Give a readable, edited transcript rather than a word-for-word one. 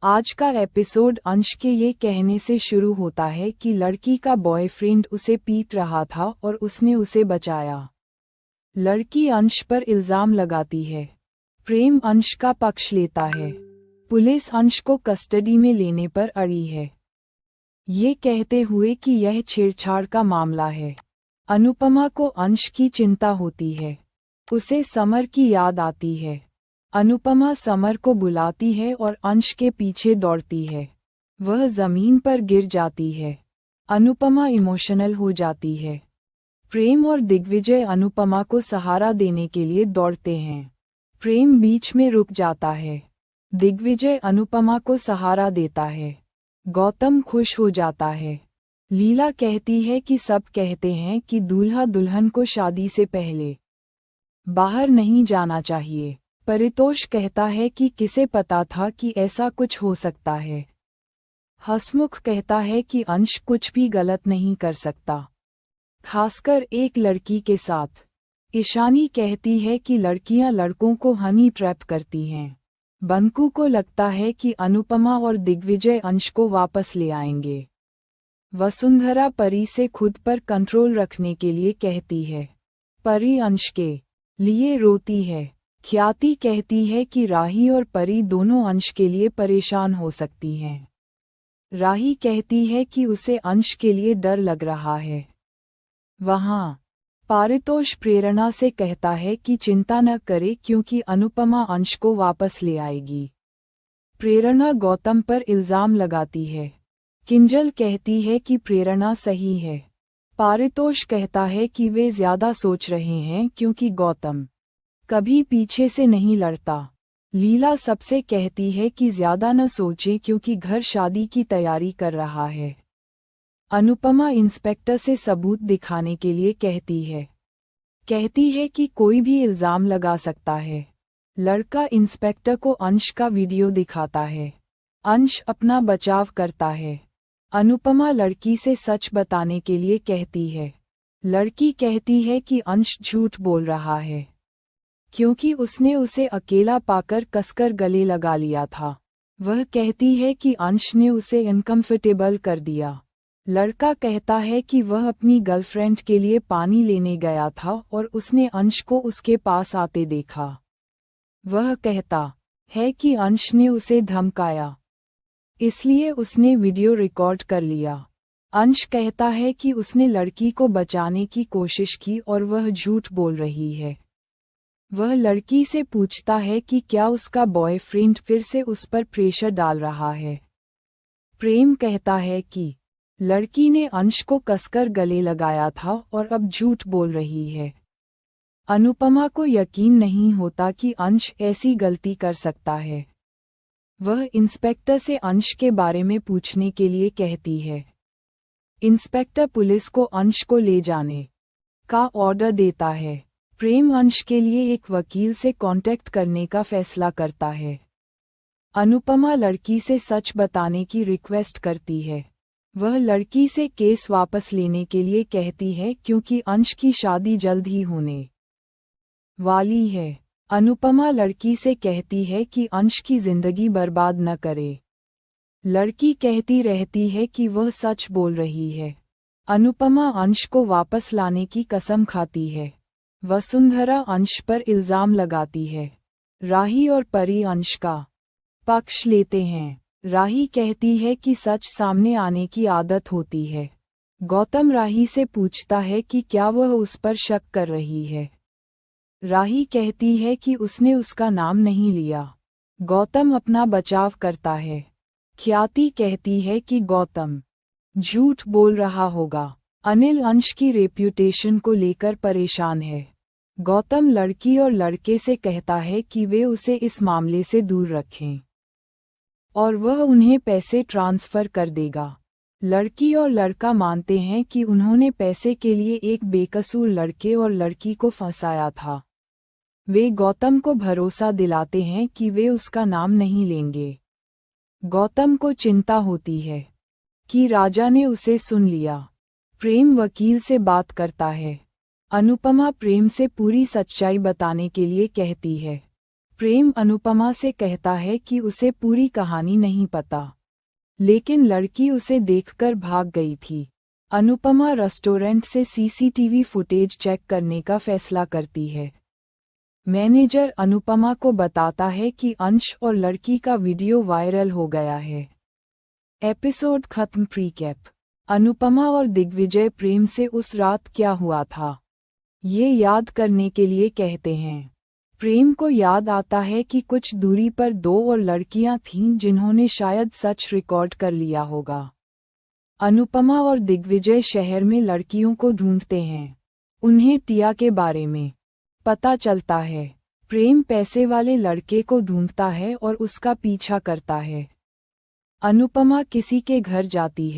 आज का एपिसोड अंश के ये कहने से शुरू होता है कि लड़की का बॉयफ्रेंड उसे पीट रहा था और उसने उसे बचाया। लड़की अंश पर इल्जाम लगाती है। प्रेम अंश का पक्ष लेता है। पुलिस अंश को कस्टडी में लेने पर अड़ी है, ये कहते हुए कि यह छेड़छाड़ का मामला है। अनुपमा को अंश की चिंता होती है। उसे समर की याद आती है। अनुपमा समर को बुलाती है और अंश के पीछे दौड़ती है। वह जमीन पर गिर जाती है। अनुपमा इमोशनल हो जाती है। प्रेम और दिग्विजय अनुपमा को सहारा देने के लिए दौड़ते हैं। प्रेम बीच में रुक जाता है। दिग्विजय अनुपमा को सहारा देता है। गौतम खुश हो जाता है। लीला कहती है कि सब कहते हैं कि दूल्हा दुल्हन को शादी से पहले बाहर नहीं जाना चाहिए। परितोष कहता है कि किसे पता था कि ऐसा कुछ हो सकता है। हसमुख कहता है कि अंश कुछ भी गलत नहीं कर सकता, खासकर एक लड़की के साथ। ईशानी कहती है कि लड़कियां लड़कों को हनी ट्रैप करती हैं। बंकू को लगता है कि अनुपमा और दिग्विजय अंश को वापस ले आएंगे। वसुंधरा परी से खुद पर कंट्रोल रखने के लिए कहती है। परी अंश के लिए रोती है। ख्याति कहती है कि राही और परी दोनों अंश के लिए परेशान हो सकती हैं। राही कहती है कि उसे अंश के लिए डर लग रहा है। वहाँ पारितोष प्रेरणा से कहता है कि चिंता न करे क्योंकि अनुपमा अंश को वापस ले आएगी। प्रेरणा गौतम पर इल्जाम लगाती है। किंजल कहती है कि प्रेरणा सही है। पारितोष कहता है कि वे ज्यादा सोच रहे हैं क्योंकि गौतम कभी पीछे से नहीं लड़ता। लीला सबसे कहती है कि ज्यादा न सोचें क्योंकि घर शादी की तैयारी कर रहा है। अनुपमा इंस्पेक्टर से सबूत दिखाने के लिए कहती है कि कोई भी इल्जाम लगा सकता है। लड़का इंस्पेक्टर को अंश का वीडियो दिखाता है। अंश अपना बचाव करता है। अनुपमा लड़की से सच बताने के लिए कहती है। लड़की कहती है कि अंश झूठ बोल रहा है क्योंकि उसने उसे अकेला पाकर कसकर गले लगा लिया था। वह कहती है कि अंश ने उसे अनकंफर्टेबल कर दिया। लड़का कहता है कि वह अपनी गर्लफ्रेंड के लिए पानी लेने गया था और उसने अंश को उसके पास आते देखा। वह कहता है कि अंश ने उसे धमकाया, इसलिए उसने वीडियो रिकॉर्ड कर लिया। अंश कहता है कि उसने लड़की को बचाने की कोशिश की और वह झूठ बोल रही है। वह लड़की से पूछता है कि क्या उसका बॉयफ्रेंड फिर से उस पर प्रेशर डाल रहा है। प्रेम कहता है कि लड़की ने अंश को कसकर गले लगाया था और अब झूठ बोल रही है। अनुपमा को यकीन नहीं होता कि अंश ऐसी गलती कर सकता है। वह इंस्पेक्टर से अंश के बारे में पूछने के लिए कहती है। इंस्पेक्टर पुलिस को अंश को ले जाने का ऑर्डर देता है। प्रेम अंश के लिए एक वकील से कांटेक्ट करने का फैसला करता है। अनुपमा लड़की से सच बताने की रिक्वेस्ट करती है। वह लड़की से केस वापस लेने के लिए कहती है क्योंकि अंश की शादी जल्द ही होने वाली है। अनुपमा लड़की से कहती है कि अंश की जिंदगी बर्बाद न करे। लड़की कहती रहती है कि वह सच बोल रही है। अनुपमा अंश को वापस लाने की कसम खाती है। वसुंधरा अंश पर इल्जाम लगाती है। राही और परी अंश का पक्ष लेते हैं। राही कहती है कि सच सामने आने की आदत होती है। गौतम राही से पूछता है कि क्या वह उस पर शक कर रही है। राही कहती है कि उसने उसका नाम नहीं लिया। गौतम अपना बचाव करता है। ख्याति कहती है कि गौतम झूठ बोल रहा होगा। अनिल अंश की रेप्यूटेशन को लेकर परेशान है। गौतम लड़की और लड़के से कहता है कि वे उसे इस मामले से दूर रखें और वह उन्हें पैसे ट्रांसफर कर देगा। लड़की और लड़का मानते हैं कि उन्होंने पैसे के लिए एक बेकसूर लड़के और लड़की को फंसाया था। वे गौतम को भरोसा दिलाते हैं कि वे उसका नाम नहीं लेंगे। गौतम को चिंता होती है कि राजा ने उसे सुन लिया। प्रेम वकील से बात करता है। अनुपमा प्रेम से पूरी सच्चाई बताने के लिए कहती है। प्रेम अनुपमा से कहता है कि उसे पूरी कहानी नहीं पता, लेकिन लड़की उसे देखकर भाग गई थी। अनुपमा रेस्टोरेंट से सीसीटीवी फुटेज चेक करने का फैसला करती है। मैनेजर अनुपमा को बताता है कि अंश और लड़की का वीडियो वायरल हो गया है। एपिसोड खत्म। प्रीकैप। अनुपमा और दिग्विजय प्रेम से उस रात क्या हुआ था, ये याद करने के लिए कहते हैं। प्रेम को याद आता है कि कुछ दूरी पर 2 और लड़कियां थीं जिन्होंने शायद सच रिकॉर्ड कर लिया होगा। अनुपमा और दिग्विजय शहर में लड़कियों को ढूंढते हैं। उन्हें टिया के बारे में पता चलता है। प्रेम पैसे वाले लड़के को ढूंढता है और उसका पीछा करता है। अनुपमा किसी के घर जाती है।